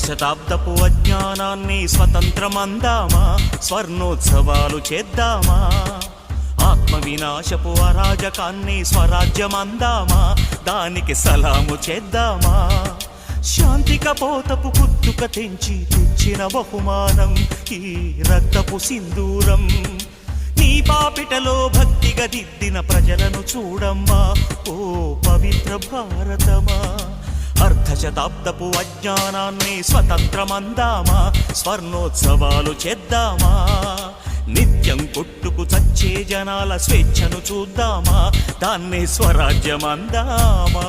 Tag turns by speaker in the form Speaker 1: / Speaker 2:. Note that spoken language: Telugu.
Speaker 1: శతాబ్దపు అజ్ఞానాన్ని స్వతంత్రమందామా, స్వర్ణోత్సవాలు చేద్దామా. ఆత్మ వినాశపు అరాజకాన్ని స్వరాజ్యమందామా, దానికి సలాము చేద్దామా. శాంతి కపోతపు పుట్టుక తెంచి తెచ్చిన బహుమానం ఈ రక్తపు సింధూరం. నీ పాపిటలో భక్తిగా దిద్దిన ప్రజలను చూడమ్మా ఓ పవిత్ర భారతమా. అర్ధశతాబ్దపు అజ్ఞానాన్ని స్వతంత్రమందామా, స్వర్ణోత్సవాలు చేద్దామా. నిత్యం కొట్టుకు చచ్చే జనాల స్వేచ్ఛను చూద్దామా, దాన్ని స్వరాజ్యమందామా.